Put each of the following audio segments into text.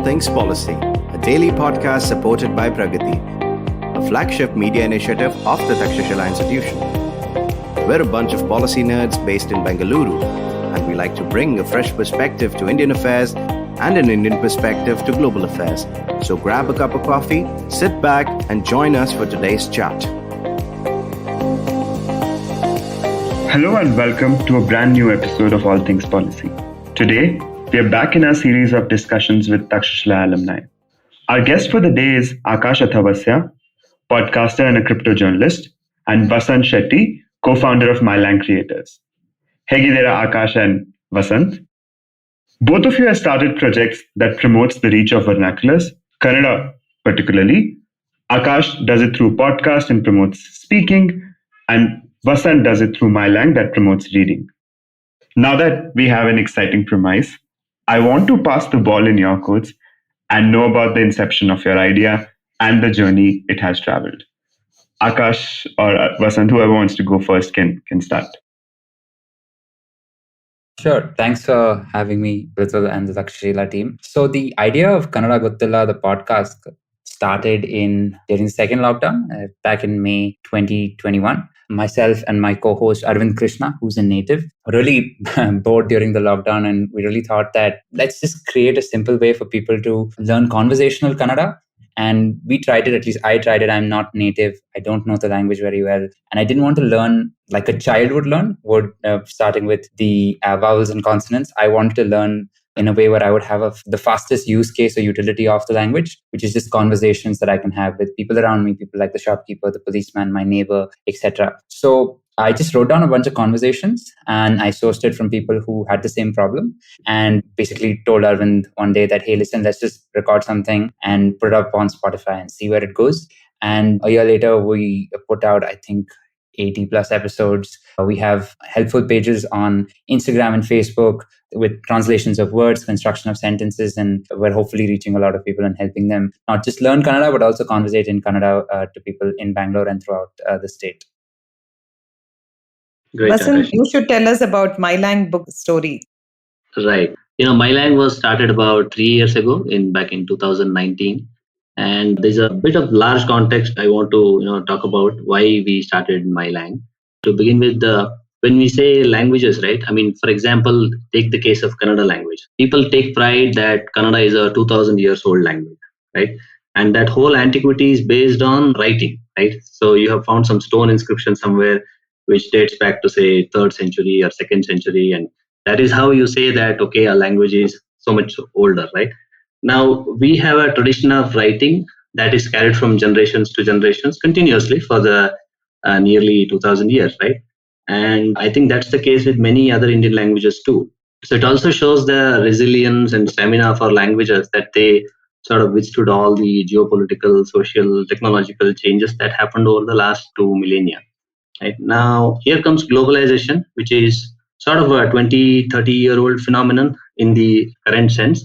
All Things Policy, a daily podcast supported by Pragati, a flagship media initiative of the Takshashila Institution. We're a bunch of policy nerds based in Bengaluru, and we like to bring a fresh perspective to Indian affairs and an Indian perspective to global affairs. So grab a cup of coffee, sit back, and join us for today's chat. Hello and welcome to a brand new episode of All Things Policy. Today, we are back in our series of discussions with Takshashila alumni. Our guest for the day is Aakash Athawasya, podcaster and a crypto journalist, and Vasant Shetty, co-founder of MyLang creators. Hey there, Aakash and Vasant. Both of you have started projects that promotes the reach of vernaculars, Kannada particularly. Aakash does it through podcast and promotes speaking, and Vasant does it through MyLang that promotes reading. Now that we have an exciting premise, I want to pass the ball in your courts and know about the inception of your idea and the journey it has traveled. Aakash or Vasant, whoever wants to go first can start. Sure. Thanks for having me, Ritul and the Takshashila team. So the idea of Kannada Gothilla, the podcast, started during the second lockdown back in May 2021. Myself and my co-host Arvind Krishna, who's a native, really bored during the lockdown, and we really thought that let's just create a simple way for people to learn conversational Kannada. And we tried it, at least I tried it. I'm not native. I don't know the language very well. And I didn't want to learn like a child would learn, starting with the vowels and consonants. I wanted to learn in a way where I would have the fastest use case or utility of the language, which is just conversations that I can have with people around me, people like the shopkeeper, the policeman, my neighbor, etc. So I just wrote down a bunch of conversations and I sourced it from people who had the same problem, and basically told Arvind one day that, hey, listen, let's just record something and put it up on Spotify and see where it goes. And a year later, we put out, I think, 80 plus episodes. We have helpful pages on Instagram and Facebook with translations of words, construction of sentences, and we're hopefully reaching a lot of people and helping them not just learn Kannada, but also conversate in Kannada to people in Bangalore and throughout the state. Great. Vasant, you should tell us about MyLang book story. Right. MyLang was started about 3 years ago, back in 2019. And there's a bit of large context I want to talk about why we started MyLang. To begin with, when we say languages, right? I mean, for example, take the case of Kannada language. People take pride that Kannada is a 2000 years old language, right? And that whole antiquity is based on writing, right? So you have found some stone inscription somewhere which dates back to say 3rd century or 2nd century, and that is how you say that okay, a language is so much older, right? Now, we have a tradition of writing that is carried from generations to generations continuously for the nearly 2000 years, right? And I think that's the case with many other Indian languages too. So it also shows the resilience and stamina of our languages, that they sort of withstood all the geopolitical, social, technological changes that happened over the last 2 millennia. Right? Now, here comes globalization, which is sort of a 20, 30-year-old phenomenon in the current sense.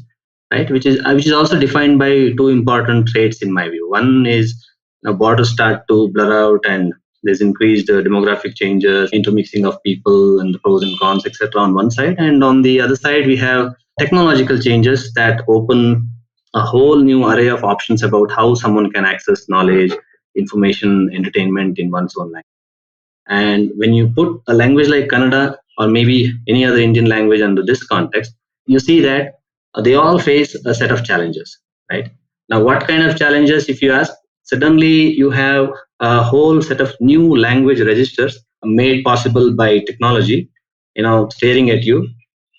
Right, which is also defined by two important traits in my view. One is borders start to blur out, and there's increased demographic changes, intermixing of people, and the pros and cons, etc. on one side, and on the other side we have technological changes that open a whole new array of options about how someone can access knowledge, information, entertainment in one's own language. And when you put a language like Kannada or maybe any other Indian language under this context, you see that they all face a set of challenges, right? Now, what kind of challenges, if you ask? Suddenly, you have a whole set of new language registers made possible by technology, staring at you.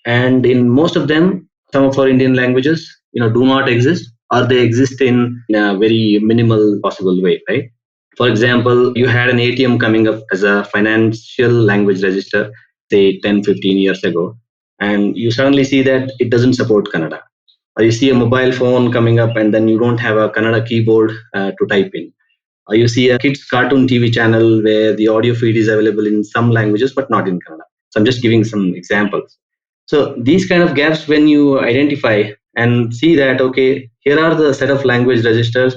And in most of them, some of our Indian languages, do not exist, or they exist in a very minimal possible way, right? For example, you had an ATM coming up as a financial language register, say 10, 15 years ago. And you suddenly see that it doesn't support Kannada. Or you see a mobile phone coming up and then you don't have a Kannada keyboard to type in. Or you see a kids cartoon TV channel where the audio feed is available in some languages but not in Kannada. So I'm just giving some examples. So these kind of gaps, when you identify and see that, okay, here are the set of language registers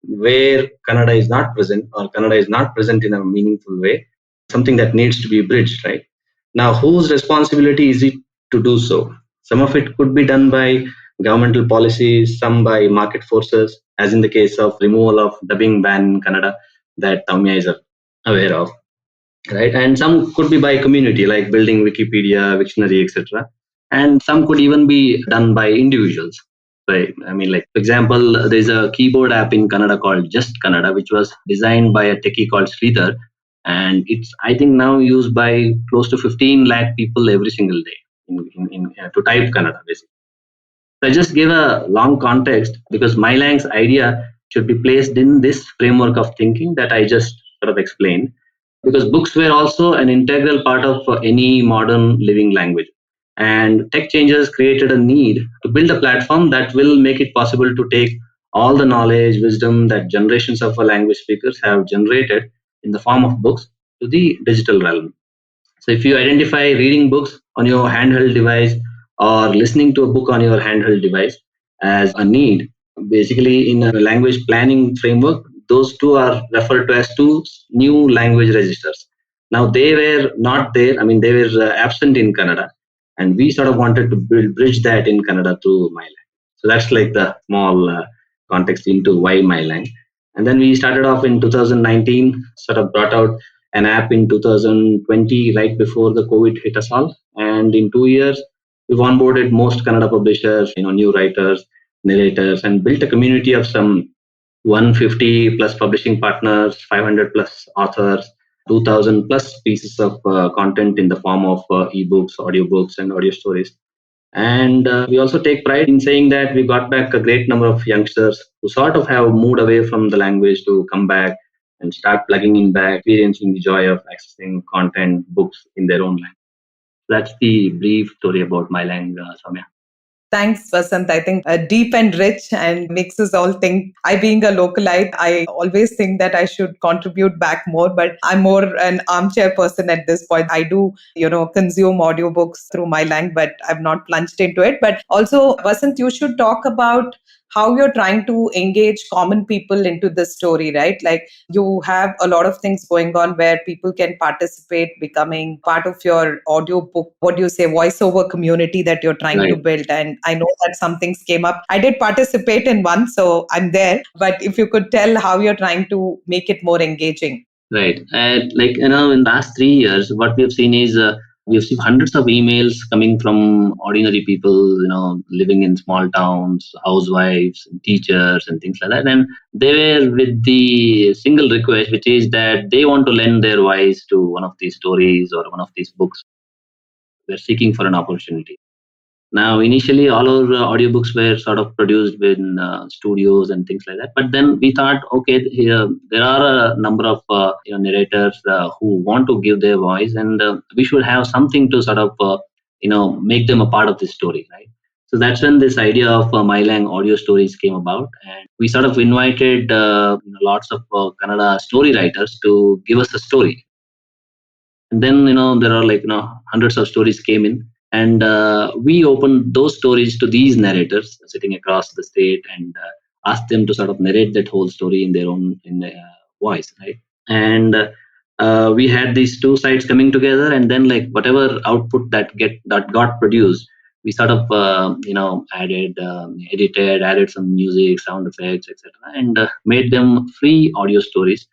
where Kannada is not present, or Kannada is not present in a meaningful way, something that needs to be bridged, right? Now, whose responsibility is it to do so? Some of it could be done by governmental policies, some by market forces, as in the case of removal of dubbing ban in Kannada that Sowmya is aware of, right? And some could be by community, like building Wikipedia, Wiktionary, etc. And some could even be done by individuals. Right? I mean, like for example, there's a keyboard app in Kannada called Just Kannada, which was designed by a techie called Sridhar, and it's I think now used by close to 15 lakh people every single day to type Kannada, basically. So I just gave a long context because MyLang's idea should be placed in this framework of thinking that I just sort of explained. Because books were also an integral part of any modern living language. And tech changes created a need to build a platform that will make it possible to take all the knowledge, wisdom that generations of language speakers have generated in the form of books to the digital realm. So if you identify reading books on your handheld device or listening to a book on your handheld device as a need, basically in a language planning framework, those two are referred to as two new language registers. Now they were not there. I mean, they were absent in Kannada, and we sort of wanted to bridge that in Kannada through MyLang. So that's like the small context into why MyLang. And then we started off in 2019, sort of brought out an app in 2020, right before the COVID hit us all. And in 2 years, we've onboarded most Kannada publishers, new writers, narrators, and built a community of some 150 plus publishing partners, 500 plus authors, 2000 plus pieces of content in the form of ebooks, audiobooks, and audio stories. And we also take pride in saying that we got back a great number of youngsters who sort of have moved away from the language to come back and start plugging in back, experiencing the joy of accessing content, books in their own language. That's the brief story about MyLang, Sowmya. Thanks, Vasant. I think deep and rich and makes us all think. I, being a localite, I always think that I should contribute back more, but I'm more an armchair person at this point. I do, consume audiobooks through MyLang, but I've not plunged into it. But also, Vasant, you should talk about how you're trying to engage common people into this story, right? Like you have a lot of things going on where people can participate, becoming part of your audiobook, what do you say, voiceover community that you're trying to build. And I know that some things came up. I did participate in one, so I'm there. But if you could tell how you're trying to make it more engaging. Right. And in the last 3 years, what we've seen is we've seen hundreds of emails coming from ordinary people, living in small towns, housewives, teachers, and things like that. And they were with the single request, which is that they want to lend their voice to one of these stories or one of these books. They're seeking for an opportunity. Now, initially, all our audiobooks were sort of produced in studios and things like that. But then we thought, okay, there are a number of narrators who want to give their voice, and we should have something to sort of make them a part of this story, right? So that's when this idea of MyLang audio stories came about, and we sort of invited lots of Kannada story writers to give us a story. And then there are hundreds of stories came in, and we opened those stories to these narrators sitting across the state and asked them to sort of narrate that whole story in their own voice, right? And we had these two sides coming together, and then whatever output that got produced, we sort of added, edited, added some music, sound effects, etc., and made them free audio stories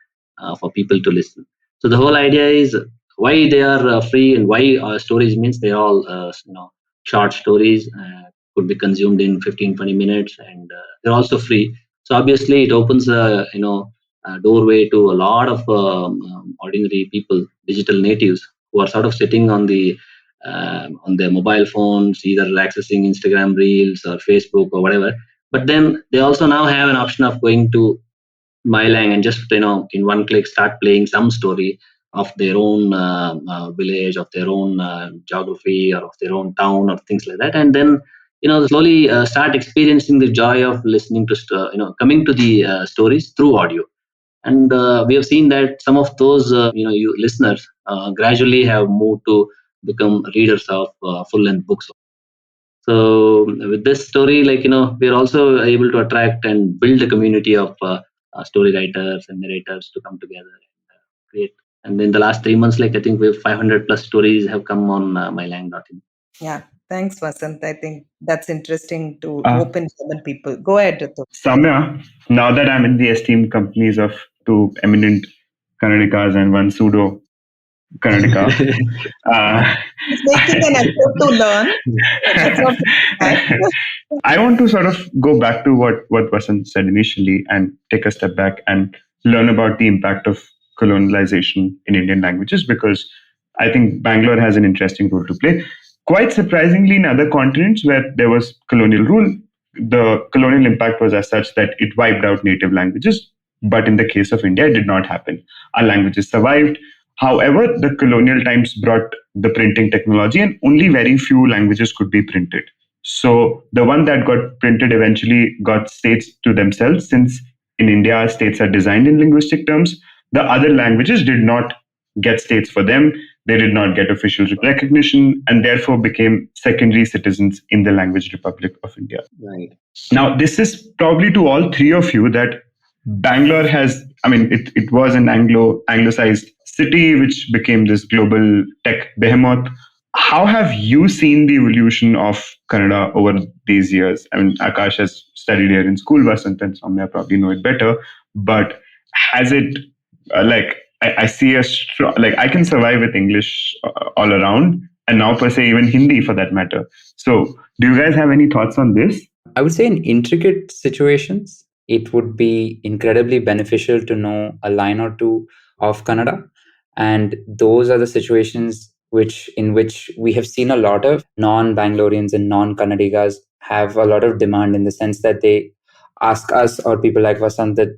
for people to listen. So the whole idea is why they are free, and why stories means they're all short stories, could be consumed in 15-20 minutes, and they're also free. So obviously it opens a doorway to a lot of ordinary people, digital natives, who are sort of sitting on their mobile phones, either accessing Instagram reels or Facebook or whatever. But then they also now have an option of going to MyLang and just in one click start playing some story of their own village, of their own geography, or of their own town, or things like that, and then slowly start experiencing the joy of listening to coming to the stories through audio. And we have seen that some of those you listeners gradually have moved to become readers of full-length books. So with this story, we are also able to attract and build a community of story writers and narrators to come together and create. And in the last 3 months, I think we have 500 plus stories have come on mylang.in. Yeah. Thanks, Vasant. I think that's interesting to Uh, open common people. Go ahead, Ritu. Sowmya, now that I'm in the esteemed companies of two eminent Kannadikas and one pseudo Kannadika, uh, He's making an effort to learn. Let's not forget that. I want to sort of go back to what Vasant said initially and take a step back and learn about the impact of colonialization in Indian languages, because I think Bangalore has an interesting role to play. Quite surprisingly, in other continents where there was colonial rule, the colonial impact was as such that it wiped out native languages. But in the case of India, it did not happen. Our languages survived. However, the colonial times brought the printing technology, and only very few languages could be printed. So the one that got printed eventually got states to themselves, since in India, states are designed in linguistic terms. The other languages did not get states for them. They did not get official recognition and therefore became secondary citizens in the language Republic of India. Right. Now, this is probably to all three of you that Bangalore has, I mean, it was an Anglicized city which became this global tech behemoth. How have you seen the evolution of Kannada over these years? I mean, Aakash has studied here in school, Vasant and Sowmya probably know it better, but has it, I see like, I can survive with English all around, and now per se, even Hindi for that matter. So, do you guys have any thoughts on this? I would say in intricate situations, it would be incredibly beneficial to know a line or two of Kannada. And those are the situations in which we have seen a lot of non-Bangaloreans and non-Kannadigas have a lot of demand, in the sense that they ask us or people like Vasant that,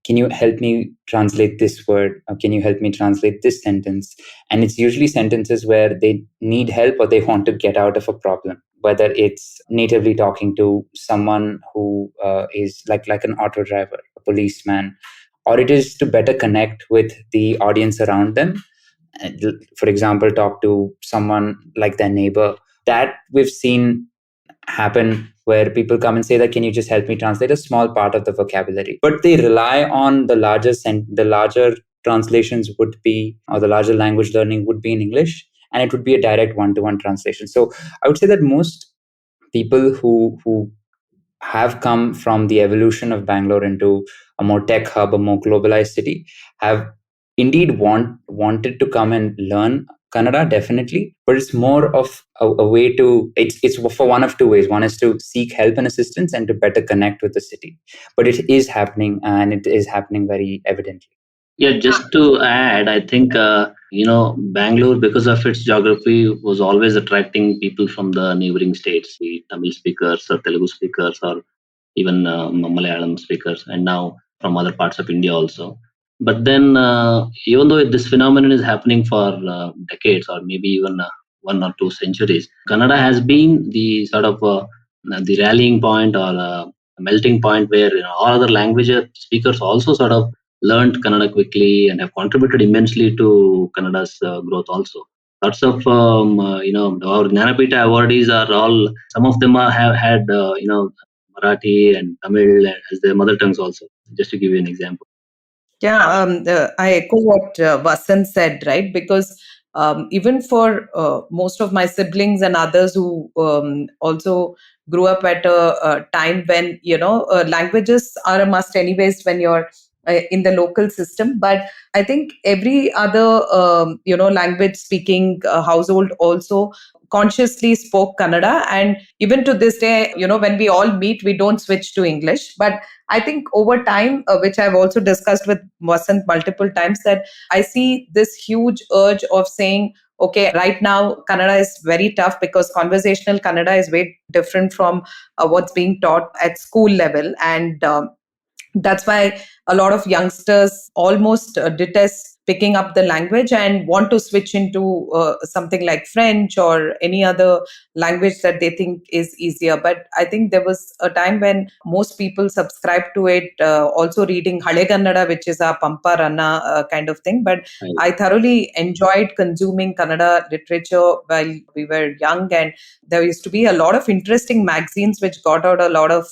can you help me translate this word? Or can you help me translate this sentence? And it's usually sentences where they need help or they want to get out of a problem, whether it's natively talking to someone who is like an auto driver, a policeman, or it is to better connect with the audience around them. For example, talk to someone like their neighbor. That we've seen happen where people come and say that, can you just help me translate a small part of the vocabulary? But they rely on the larger translations would be, or the larger language learning would be in English, and it would be a direct one-to-one translation. So I would say that most people who have come from the evolution of Bangalore into a more tech hub, a more globalized city, have indeed wanted to come and learn Kannada, definitely, but it's more of a way to, it's for one of two ways. One is to seek help and assistance and to better connect with the city. But it is happening, and it is happening very evidently. Yeah, just to add, I think, Bangalore, because of its geography, was always attracting people from the neighboring states, the Tamil speakers or Telugu speakers or even Malayalam speakers, and now from other parts of India also. But then, even though this phenomenon is happening for decades or maybe even 1 or 2 centuries, Kannada has been the sort of the rallying point or melting point where all other language speakers also sort of learned Kannada quickly and have contributed immensely to Kannada's growth also. Lots of our Jnanapita awardees are all, some of them have had Marathi and Tamil as their mother tongues also. Just to give you an example. Yeah, I echo what Vasant said, right? Because even for most of my siblings and others who also grew up at a time when, languages are a must anyways when you're in the local system. But I think every other, language speaking household also consciously spoke Kannada. And even to this day, when we all meet, we don't switch to English. But I think over time, which I've also discussed with Vasant multiple times, that I see this huge urge of saying, okay, right now, Kannada is very tough because conversational Kannada is way different from what's being taught at school level. And that's why a lot of youngsters almost detest picking up the language and want to switch into something like French or any other language that they think is easier. But I think there was a time when most people subscribed to it, also reading Hale Kannada, which is a Pampa Ranna kind of thing. But Right. I thoroughly enjoyed consuming Kannada literature while we were young. And there used to be a lot of interesting magazines which got out a lot of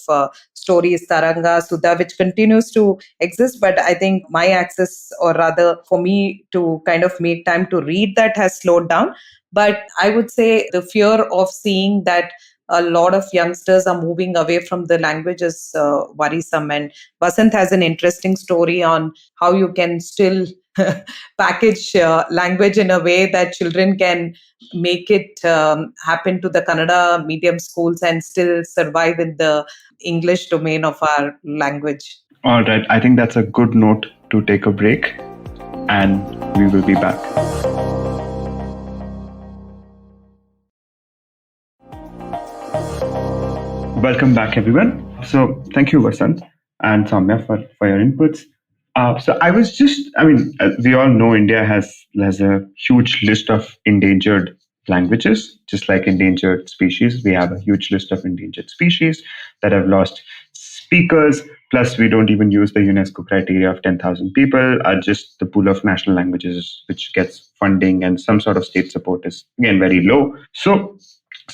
stories, Taranga, Sudha, which continues to exist. But I think my access, or rather for me to kind of make time to read that has slowed down. But I would say the fear of seeing that a lot of youngsters are moving away from the language is worrisome. And Vasant has an interesting story on how you can still package language in a way that children can make it happen to the Kannada medium schools and still survive in the English domain of our language. All right, I think that's a good note to take a break, and we will be back. Welcome back, everyone. So thank you, Vasant and Sowmya, for your inputs. We all know India has a huge list of endangered languages, just like endangered species. We have a huge list of endangered species that have lost speakers. Plus, we don't even use the UNESCO criteria of 10,000 people. Just the pool of national languages which gets funding and some sort of state support is, again, very low. So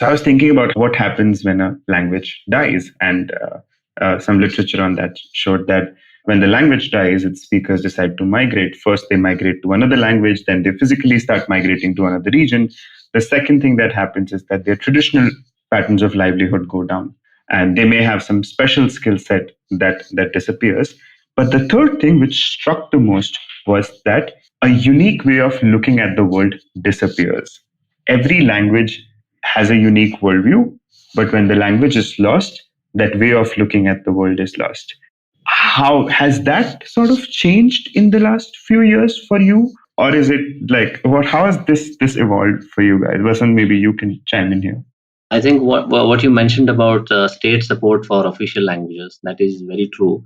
I was thinking about what happens when a language dies, and some literature on that showed that when the language dies, its speakers decide to migrate. First, they migrate to another language, then they physically start migrating to another region. The second thing that happens is that their traditional patterns of livelihood go down, and they may have some special skill set that disappears. But the third thing which struck the most was that a unique way of looking at the world disappears. Every language has a unique worldview, but when the language is lost, that way of looking at the world is lost. How has that sort of changed in the last few years for you? Or is it like, how has this evolved for you guys? Vasant, maybe you can chime in here. I think what you mentioned about state support for official languages, that is very true.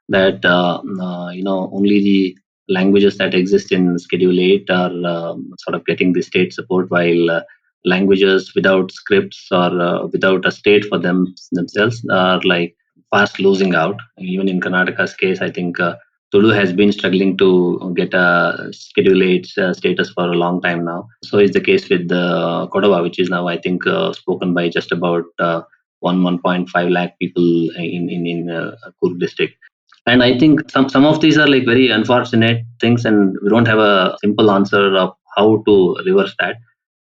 That only the languages that exist in Schedule 8 are sort of getting the state support, while languages without scripts or without a state for themselves are like fast losing out. Even in Karnataka's case, I think Tulu has been struggling to get a Schedule 8 status for a long time now. So is the case with Kodava, which is now, I think, spoken by just about 1.5 lakh people in Kurg district. And I think some of these are like very unfortunate things, and we don't have a simple answer of how to reverse that.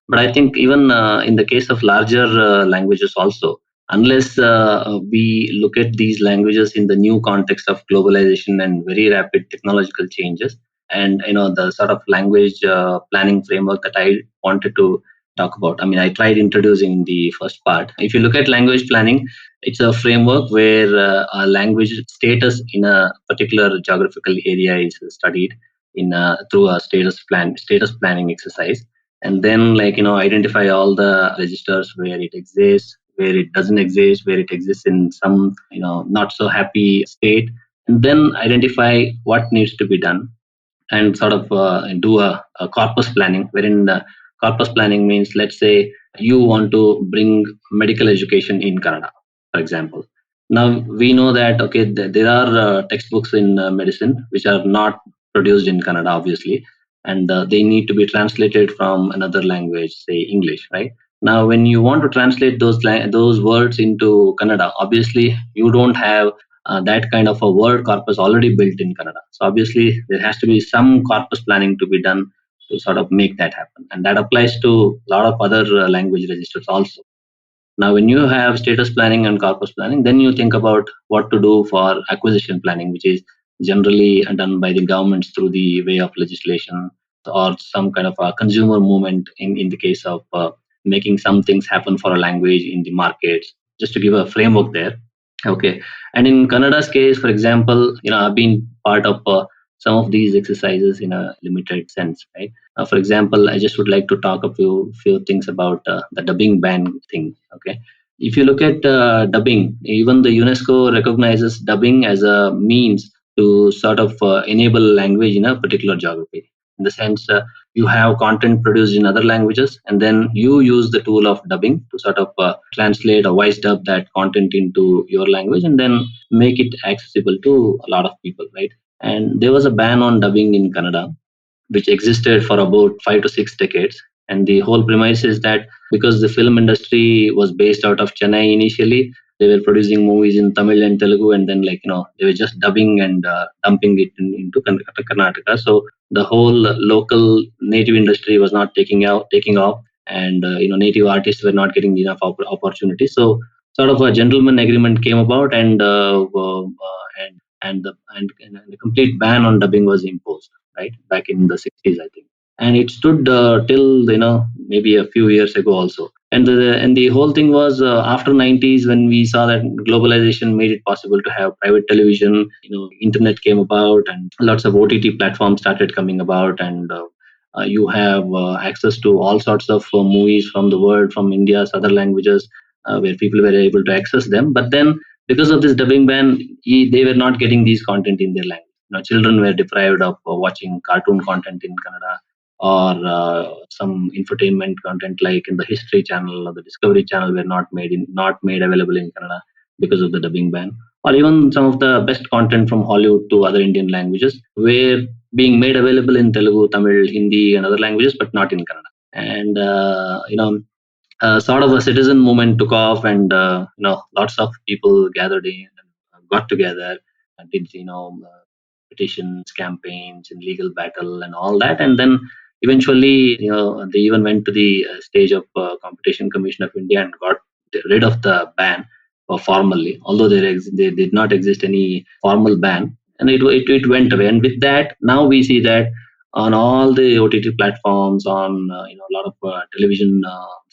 But I think even in the case of larger languages also, unless we look at these languages in the new context of globalization and very rapid technological changes, and the sort of language planning framework that I wanted to talk about. I mean, I tried introducing in the first part. If you look at language planning, it's a framework where a language status in a particular geographical area is studied in through a status planning exercise, and then identify all the registers where it exists, where it doesn't exist, where it exists in some not so happy state, and then identify what needs to be done, and sort of do a corpus planning, wherein the corpus planning means, let's say you want to bring medical education in Kannada, for example. Now we know that there are textbooks in medicine which are not produced in Kannada, obviously, and they need to be translated from another language, say English, right? Now, when you want to translate those words into Kannada, obviously you don't have that kind of a word corpus already built in Kannada. So obviously there has to be some corpus planning to be done to sort of make that happen, and that applies to a lot of other language registers also. Now, when you have status planning and corpus planning, then you think about what to do for acquisition planning, which is generally done by the governments through the way of legislation or some kind of a consumer movement in the case of making some things happen for a language in the markets, just to give a framework there. Okay. And in Kannada's case, for example, I've been part of some of these exercises in a limited sense, right? For example, I just would like to talk a few things about the dubbing ban thing. Okay. If you look at dubbing, even the UNESCO recognizes dubbing as a means to sort of enable language in a particular geography. In the sense, you have content produced in other languages, and then you use the tool of dubbing to sort of translate or voice dub that content into your language, and then make it accessible to a lot of people, right? And there was a ban on dubbing in Kannada, which existed for about 5 to 6 decades. And the whole premise is that because the film industry was based out of Chennai initially, They were producing movies in Tamil and Telugu, and then they were just dubbing and dumping it into Karnataka. So the whole local native industry was not taking off, and native artists were not getting enough opportunity. So sort of a gentleman agreement came about, and the complete ban on dubbing was imposed, right, back in the 60s, I think. And it stood till maybe a few years ago also. And the whole thing was after 90s, when we saw that globalization made it possible to have private television. Internet came about, and lots of OTT platforms started coming about, and you have access to all sorts of movies from the world, from India's other languages, where people were able to access them. But then, because of this dubbing ban, they were not getting these content in their language. Children were deprived of watching cartoon content in Kannada, or some infotainment content like in the History Channel or the Discovery Channel were not made available in Kannada because of the dubbing ban. Or even some of the best content from Hollywood to other Indian languages were being made available in Telugu, Tamil, Hindi, and other languages, but not in Kannada. And sort of a citizen movement took off, and lots of people gathered in and got together and did petitions, campaigns, and legal battle and all that. And then eventually, they even went to the stage of Competition Commission of India and got rid of the ban formally, although there did not exist any formal ban, and it went away. And with that, now we see that on all the OTT platforms, on a lot of television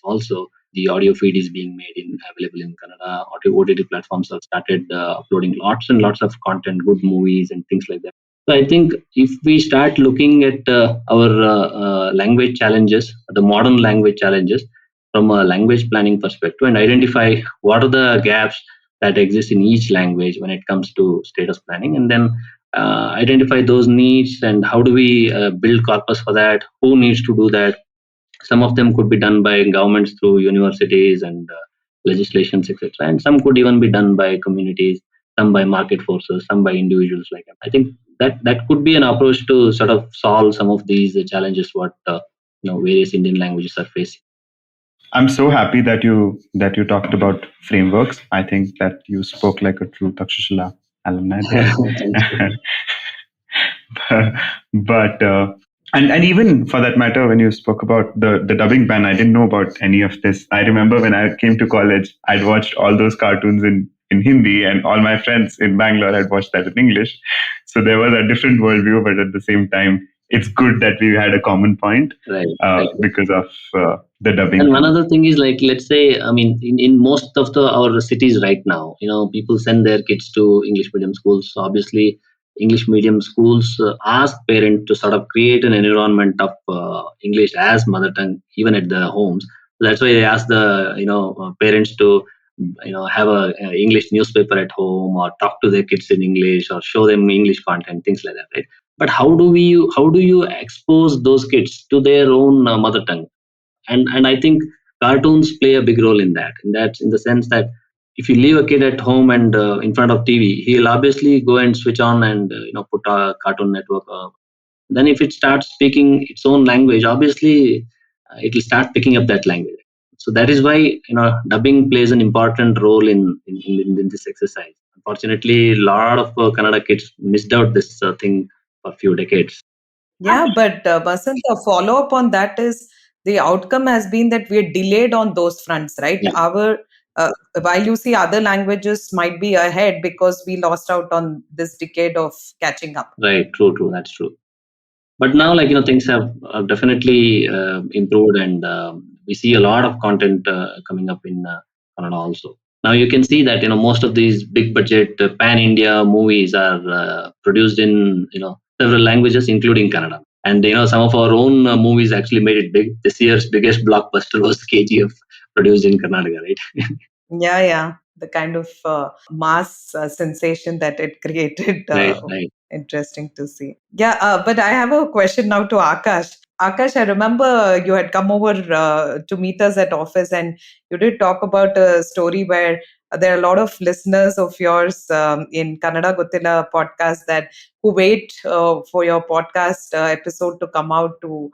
also, the audio feed is being made available in Kannada. OTT platforms have started uploading lots and lots of content, good movies and things like that. So I think if we start looking at our language challenges, the modern language challenges, from a language planning perspective, and identify what are the gaps that exist in each language when it comes to status planning, and then identify those needs, and how do we build corpus for that, who needs to do that. Some of them could be done by governments through universities and legislations, etc., and some could even be done by communities, some by market forces, some by individuals. Like, I think that could be an approach to sort of solve some of these challenges what various Indian languages are facing. I'm so happy that you talked about frameworks. I think that you spoke like a true Takshashila alumni there. But and even for that matter, when you spoke about the dubbing ban, I didn't know about any of this. I remember when I came to college, I'd watched all those cartoons in Hindi, and all my friends in Bangalore had watched that in English. So there was a different worldview, but at the same time, it's good that we had a common point, right. Because of the dubbing. And one other thing is, like, let's say, I mean, in most of our cities right now, people send their kids to English medium schools. So obviously, English medium schools ask parents to sort of create an environment of English as mother tongue, even at the homes. So that's why they ask the parents to have a English newspaper at home, or talk to their kids in English, or show them English content, things like that, right? But how do you expose those kids to their own mother tongue? And I think cartoons play a big role in that. And that's in the sense that if you leave a kid at home and in front of TV, he'll obviously go and switch on and put a Cartoon Network. Then if it starts speaking its own language, obviously it will start picking up that language. So that is why dubbing plays an important role in this exercise. Unfortunately, a lot of Kannada kids missed out this thing for a few decades. Yeah, but Vasant, the follow up on that is the outcome has been that we're delayed on those fronts, right? Yeah. Our while you see other languages might be ahead because we lost out on this decade of catching up. Right, true, that's true. But now, like, things have definitely improved, and we see a lot of content coming up in Kannada also. Now you can see that most of these big budget pan India movies are produced in several languages, including Kannada. And some of our own movies actually made it big. This year's biggest blockbuster was KGF, produced in Karnataka, right? Yeah. The kind of mass sensation that it created. Right. Interesting to see. Yeah, but I have a question now to Aakash. Aakash, I remember you had come over to meet us at office, and you did talk about a story where there are a lot of listeners of yours in Kannada Gothilla Podcast that who wait for your podcast episode to come out to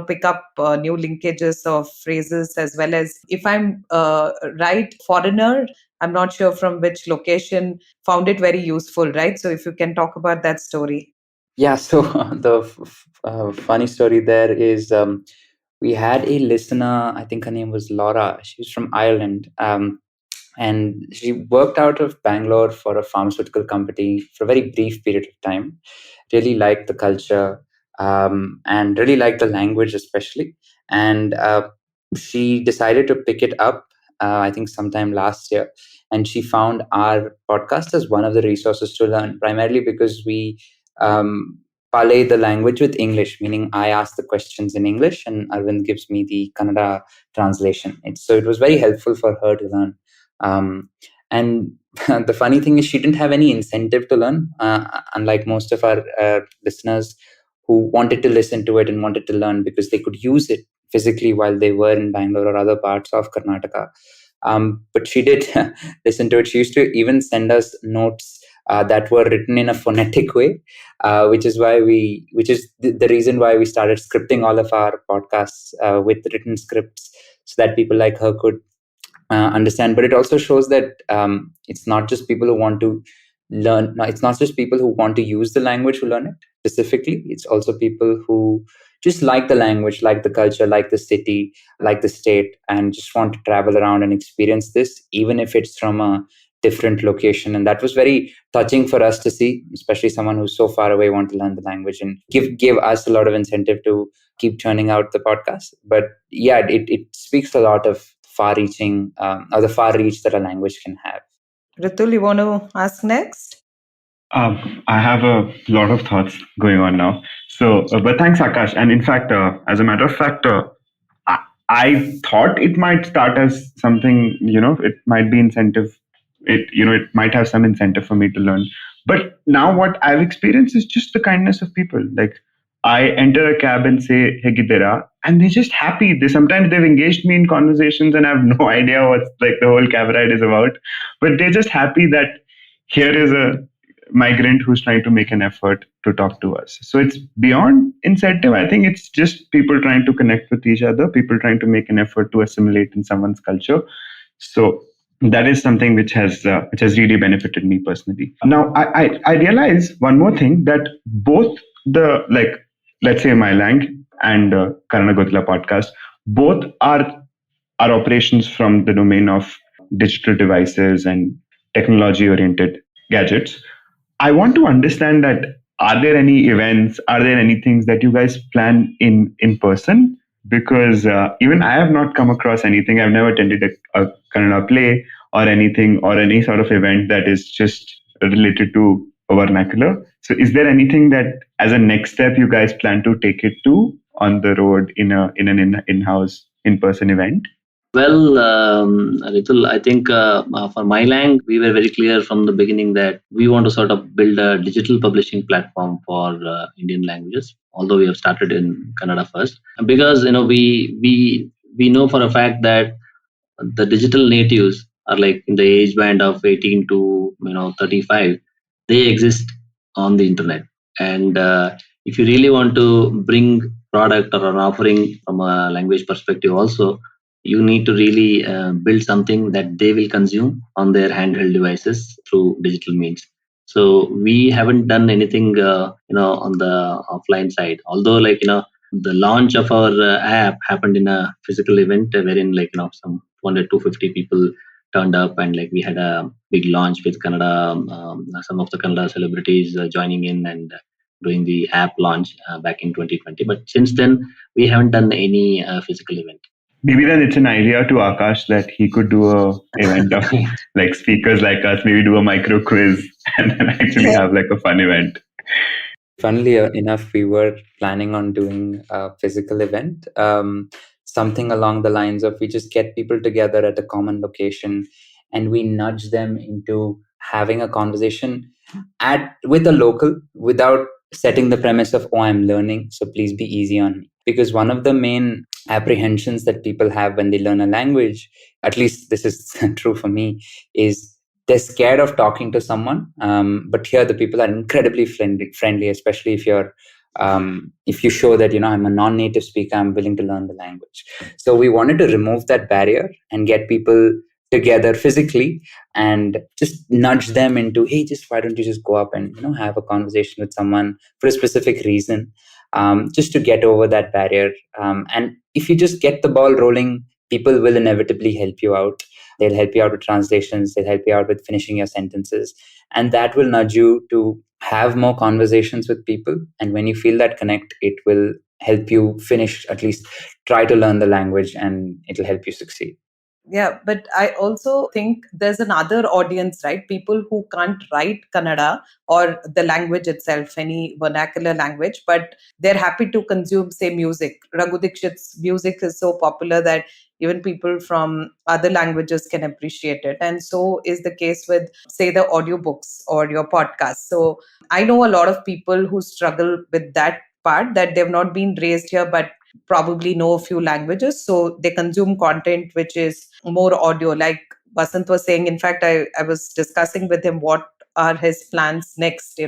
pick up new linkages of phrases, as well as, if I'm right, foreigner I'm not sure from which location, found it very useful, right? So if you can talk about that story. Yeah, so the funny story there is we had a listener, I think her name was Laura. She was from Ireland. And she worked out of Bangalore for a pharmaceutical company for a very brief period of time. Really liked the culture and really liked the language, especially. And she decided to pick it up, I think, sometime last year. And she found our podcast as one of the resources to learn, primarily because we parlay the language with English, meaning I ask the questions in English and Arvind gives me the Kannada translation. So it was very helpful for her to learn. And the funny thing is, she didn't have any incentive to learn, unlike most of our listeners who wanted to listen to it and wanted to learn because they could use it physically while they were in Bangalore or other parts of Karnataka. But she did listen to it. She used to even send us notes that were written in a phonetic way, which is the reason why we started scripting all of our podcasts with written scripts so that people like her could understand. But it also shows that it's not just people who want to learn. No, it's not just people who want to use the language who learn it specifically. It's also people who just like the language, like the culture, like the city, like the state, and just want to travel around and experience this, even if it's from a different location. And that was very touching for us to see, especially someone who's so far away want to learn the language, and give us a lot of incentive to keep churning out the podcast. But yeah, it speaks a lot of far-reaching or the far reach that a language can have. Ritul, you want to ask next? I have a lot of thoughts going on now. So, but thanks, Aakash. And in fact, as a matter of fact, I thought it might start as something, it might be incentive. It might have some incentive for me to learn. But now what I've experienced is just the kindness of people. Like, I enter a cab and say, "Hey, Gidera," and they're just happy. Sometimes they've engaged me in conversations and I have no idea what like the whole cab ride is about. But they're just happy that here is a migrant who's trying to make an effort to talk to us. So it's beyond incentive. I think it's just people trying to connect with each other, people trying to make an effort to assimilate in someone's culture. So that is something which has really benefited me personally. Now I realize one more thing, that both the, like, let's say MyLang and Kannada Gothilla Podcast, both are operations from the domain of digital devices and technology oriented gadgets. I want to understand that, are there any events, are there any things that you guys plan in person? Because even I have not come across anything. I've never attended a Kannada play or anything, or any sort of event that is just related to a vernacular. So is there anything that as a next step you guys plan to take it to on the road in an in-house, in-person event? Well, Ritul, I think for MyLang, we were very clear from the beginning that we want to sort of build a digital publishing platform for Indian languages, although we have started in Kannada first. Because, we know for a fact that the digital natives are like in the age band of 18 to 35. They exist on the internet. And if you really want to bring product or an offering from a language perspective also, you need to really build something that they will consume on their handheld devices through digital means. So we haven't done anything, on the offline side. Although, the launch of our app happened in a physical event wherein, some 200 250 people turned up, and we had a big launch with Kannada, some of the Kannada celebrities joining in and doing the app launch back in 2020. But since then, we haven't done any physical event. Maybe then it's an idea to Aakash that he could do a event of like speakers like us, maybe do a micro quiz and then actually have like a fun event. Funnily enough, we were planning on doing a physical event, something along the lines of we just get people together at a common location and we nudge them into having a conversation with a local without setting the premise of, oh, I'm learning, so please be easy on me. Because one of the main apprehensions that people have when they learn a language, at least this is true for me, is they're scared of talking to someone. But here the people are incredibly friendly, especially if you show that, I'm a non-native speaker, I'm willing to learn the language. So we wanted to remove that barrier and get people together physically and just nudge them into, hey, just why don't you just go up and have a conversation with someone for a specific reason, just to get over that barrier. And if you just get the ball rolling, people will inevitably help you out. They'll help you out with translations, they'll help you out with finishing your sentences, and that will nudge you to have more conversations with people. And when you feel that connect, it will help you finish, at least try to learn the language, and it'll help you succeed. Yeah, but I also think there's another audience, right? People who can't write Kannada or the language itself, any vernacular language, but they're happy to consume, say, music. Raghu Dikshit's music is so popular that even people from other languages can appreciate it. And so is the case with, say, the audiobooks or your podcast. So I know a lot of people who struggle with that part, that they've not been raised here, but probably know a few languages. So they consume content which is more audio. Like Vasant was saying, in fact, I was discussing with him what are his plans next,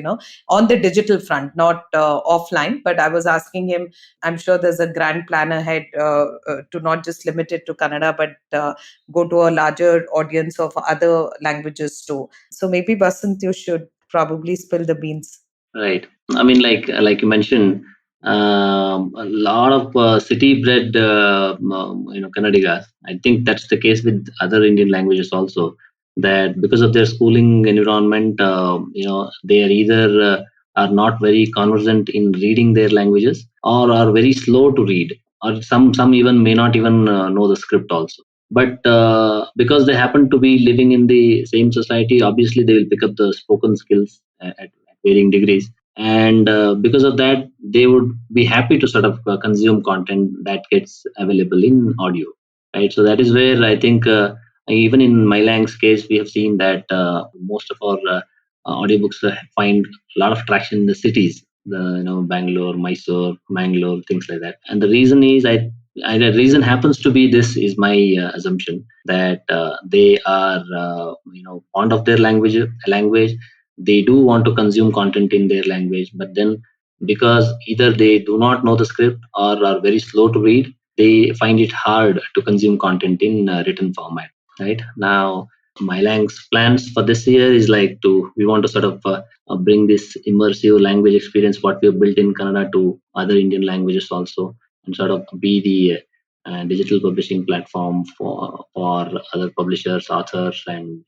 on the digital front, not offline. But I was asking him, I'm sure there's a grand plan ahead to not just limit it to Kannada, but go to a larger audience of other languages too. So maybe Vasant, you should probably spill the beans. Right. I mean, like you mentioned, a lot of city-bred, Kannadigas. I think that's the case with other Indian languages also. That because of their schooling environment, they are either are not very conversant in reading their languages, or are very slow to read, or some even may not even know the script also. But because they happen to be living in the same society, obviously they will pick up the spoken skills at varying degrees, and because of that they would be happy to sort of consume content that gets available in audio, right? So that is where I think even in MyLang's case, we have seen that most of our audiobooks find a lot of traction in the cities, Bangalore, Mysore, Mangalore, things like that. And the reason is, the reason happens to be, this is my assumption, that they are fond of their language. They do want to consume content in their language, but then because either they do not know the script or are very slow to read, they find it hard to consume content in written format. Right now, MyLang's plans for this year is like we want to sort of bring this immersive language experience what we have built in Kannada to other Indian languages also, and sort of be the digital publishing platform for other publishers, authors, and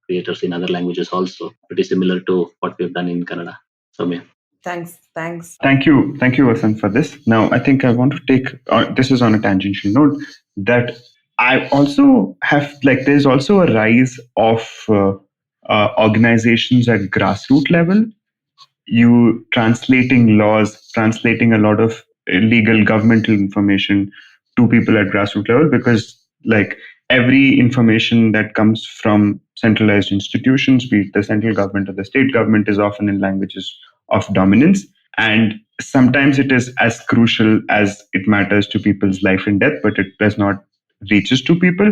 creators in other languages also. Pretty similar to what we've done in Kannada. Sowmya. Thanks. Thank you, Vasant, for this. Now, I think I want to take this is on a tangential note, that I also have, like, there's also a rise of organizations at grassroots level. You translating laws, translating a lot of legal governmental information to people at grassroots level, because like every information that comes from centralized institutions, be it the central government or the state government, is often in languages of dominance. And sometimes it is as crucial as it matters to people's life and death, but it does not reaches to people.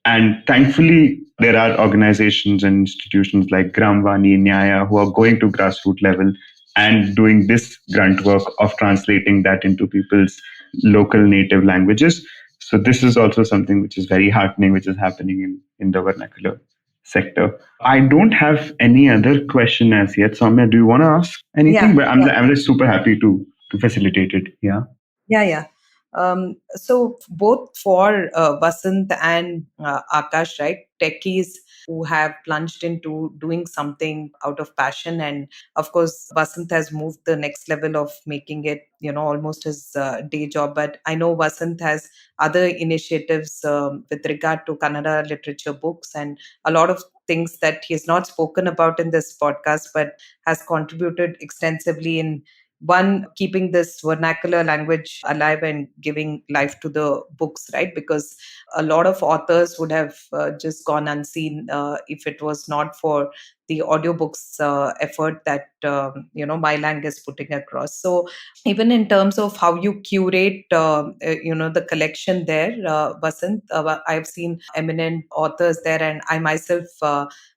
And thankfully, there are organizations and institutions like Gramvani, Nyaya, who are going to grassroots level and doing this grunt work of translating that into people's local native languages. So this is also something which is very heartening, which is happening in the vernacular sector. I don't have any other question as yet. Sowmya, do you want to ask anything? Yeah, But I'm just super happy to facilitate it. Yeah. Yeah. So both for Vasant and Aakash, right? Techies who have plunged into doing something out of passion. And of course, Vasant has moved the next level of making it, almost his day job. But I know Vasant has other initiatives with regard to Kannada literature books, and a lot of things that he has not spoken about in this podcast, but has contributed extensively in one, keeping this vernacular language alive and giving life to the books, right? Because a lot of authors would have just gone unseen if it was not for the audiobooks effort that MyLang is putting across. So even in terms of how you curate the collection there, Vasant, I've seen eminent authors there, and I myself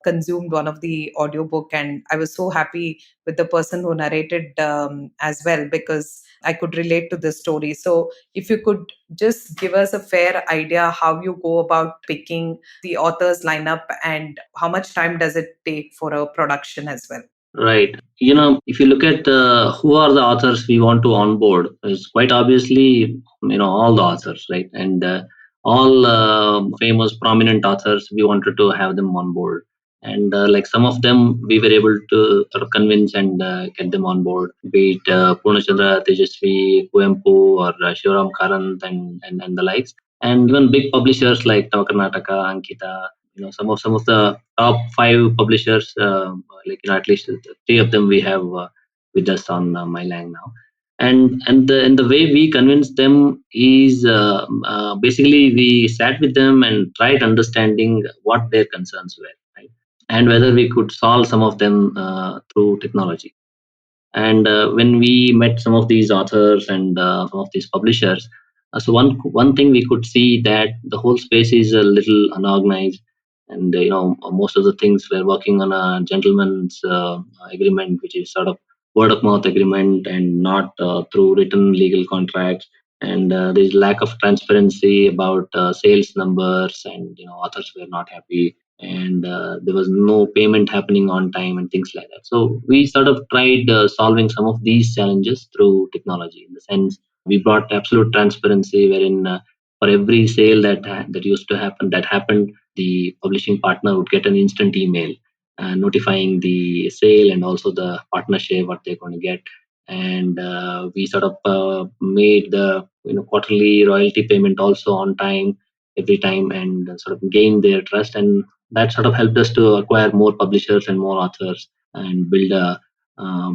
consumed one of the audiobook, and I was so happy with the person who narrated as well, because I could relate to this story. So if you could just give us a fair idea how you go about picking the authors lineup and how much time does it take for a production as well? Right. If you look at who are the authors we want to onboard, it's quite obviously, all the authors, right? And all famous, prominent authors, we wanted to have them on board. And like some of them, we were able to sort of convince and get them on board, be it Purnachandra, Tejasvi, Kuempu, or Shivaram Karant, and the likes. And even big publishers like Karnataka, Ankita, some of the top 5 publishers, at least 3 of them we have with us on MyLang now. And the way we convinced them is basically we sat with them and tried understanding what their concerns were, right? And whether we could solve some of them through technology. And when we met some of these authors and some of these publishers, so one thing we could see that the whole space is a little unorganized, and most of the things we're working on a gentleman's agreement, which is sort of word of mouth agreement and not through written legal contracts. And there's lack of transparency about sales numbers, and authors were not happy, and there was no payment happening on time and things like that. So we sort of tried solving some of these challenges through technology. In the sense, we brought absolute transparency, wherein for every sale that used to happen, that happened, the publishing partner would get an instant email notifying the sale and also the partner share what they're going to get. And we sort of made the quarterly royalty payment also on time every time, and sort of gain their trust. And that sort of helped us to acquire more publishers and more authors and build a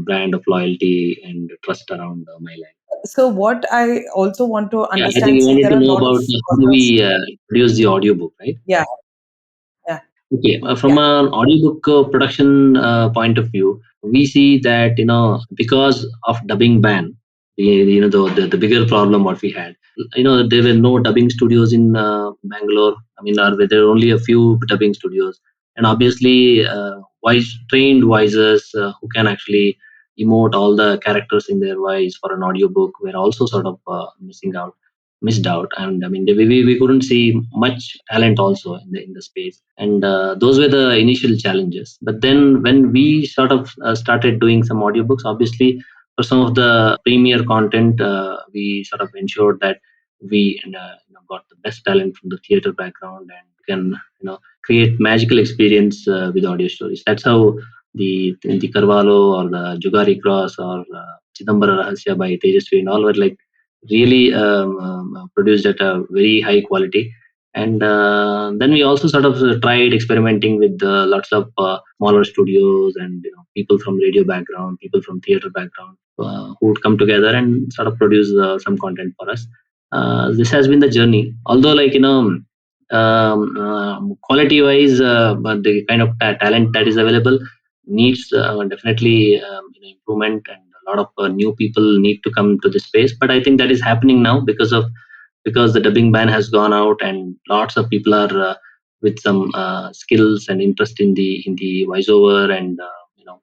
brand of loyalty and trust around MyLang. So what I also want to Yeah, I think understand, you see, wanted there to are a know lot of about how do authors. we produce the audiobook, right? Yeah, yeah, Okay, from yeah. an audiobook production point of view, we see that because of dubbing ban, the bigger problem what we had, there were no dubbing studios in Bangalore. I mean, there were only a few dubbing studios, and obviously, trained voices who can actually emote all the characters in their voice for an audiobook were also sort of missed out. And I mean, we couldn't see much talent also in the space, and those were the initial challenges. But then when we sort of started doing some audiobooks, obviously for some of the premier content, we sort of ensured that we got the best talent from the theater background and can create magical experience with audio stories. That's how the Carvalho or the Jugari Cross or Chidambara Rahasya by Tejasvi and all were like really produced at a very high quality. And then we also sort of tried experimenting with lots of smaller studios and people from radio background, people from theater background, who would come together and sort of produce some content for us. This has been the journey. Although, quality wise, but the kind of talent that is available needs definitely improvement, and a lot of new people need to come to this space. But I think that is happening now because the dubbing ban has gone out, and lots of people are with some skills and interest in the voiceover and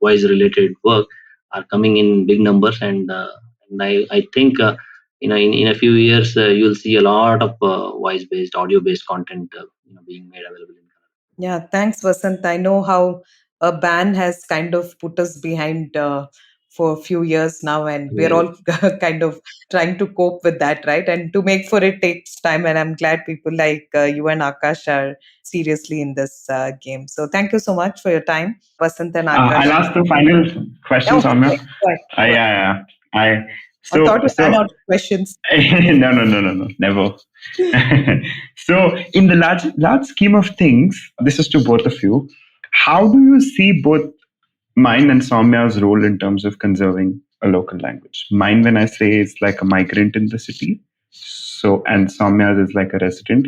voice related work are coming in big numbers. And I think in a few years you'll see a lot of voice based, audio based content being made available in Kannada. Yeah, thanks, Vasant. I know how a ban has kind of put us behind for a few years now, and we're Right. all kind of trying to cope with that, right? And to make for it takes time, and I'm glad people like you and Akash are seriously in this game. So thank you so much for your time, Vasant and Akash. I'll ask the final question, Oh, okay, Sowmya. go ahead, go ahead. Yeah, yeah. I thought you ran So out of questions. no, never. So, in the large scheme of things, this is to both of you. How do you see both mine and Soumya's role in terms of conserving a local language? Mine, when I say, is like a migrant in the city. So, and Soumya's is like a resident.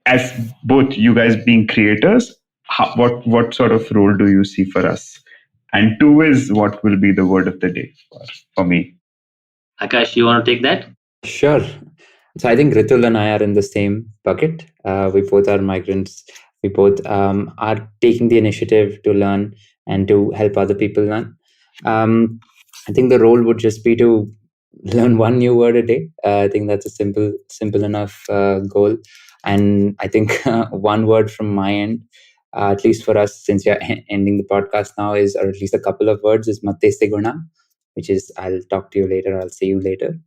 As both you guys being creators, what sort of role do you see for us? And two is what will be the word of the day for me. Akash, you want to take that? Sure. So I think Ritul and I are in the same bucket. We both are migrants. We both are taking the initiative to learn and to help other people learn. I think the role would just be to learn one new word a day. I think that's a simple enough goal. And I think one word from my end, at least for us, since you're ending the podcast now, is, or at least a couple of words, is Matte se guna, which is I'll talk to you later, I'll see you later.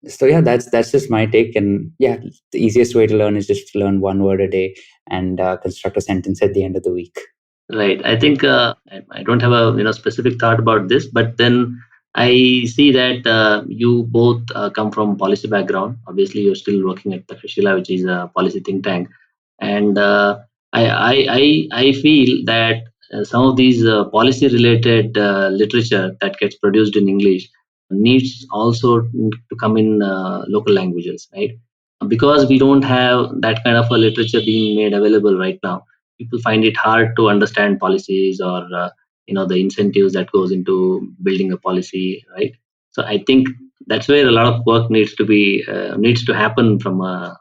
So yeah, that's just my take. And yeah, the easiest way to learn is just to learn one word a day and construct a sentence at the end of the week. Right. I think I don't have a specific thought about this, but then I see that you both come from policy background. Obviously, you're still working at Takshashila, which is a policy think tank, and I feel that some of these policy related literature that gets produced in English needs also to come in local languages, right? Because we don't have that kind of a literature being made available right now, people find it hard to understand policies or the incentives that goes into building a policy, right? So I think that's where a lot of work needs to happen from I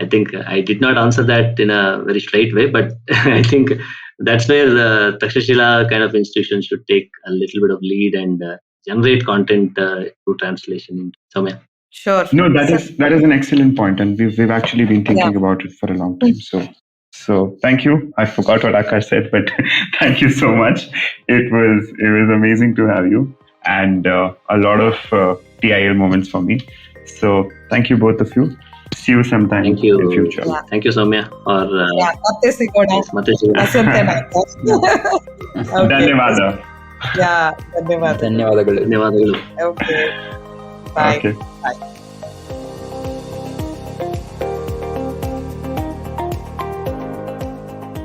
think I did not answer that in a very straight way, but I think that's where the Takshashila kind of institution should take a little bit of lead and generate content through translation into Sowmya. Sure. No, that is an excellent point, and we've actually been thinking about it for a long time. So thank you. I forgot what Aakash said, but thank you so much. It was amazing to have you, and a lot of TIL moments for me. So thank you, both of you. See you sometime in future. Yeah. Thank you, Sowmya. Or Matte se guna. Matte se guna. Asante Aakash. Okay. Dhanyawada. Yeah, ಧನ್ಯವಾದಗಳು. ಧನ್ಯವಾದಗಳು. Okay. Bye. Okay. Bye.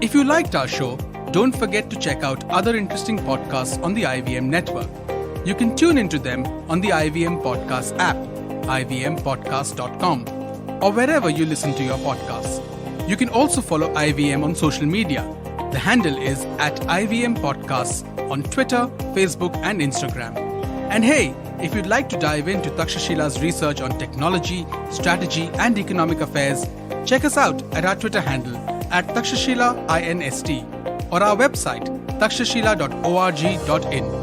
If you liked our show, don't forget to check out other interesting podcasts on the IVM network. You can tune into them on the IVM Podcast app, ivmpodcast.com, or wherever you listen to your podcasts. You can also follow IVM on social media. The handle is @IVM Podcasts on Twitter, Facebook, and Instagram. And hey, if you'd like to dive into Takshashila's research on technology, strategy, and economic affairs, check us out at our Twitter handle @Takshashila INST or our website takshashila.org.in.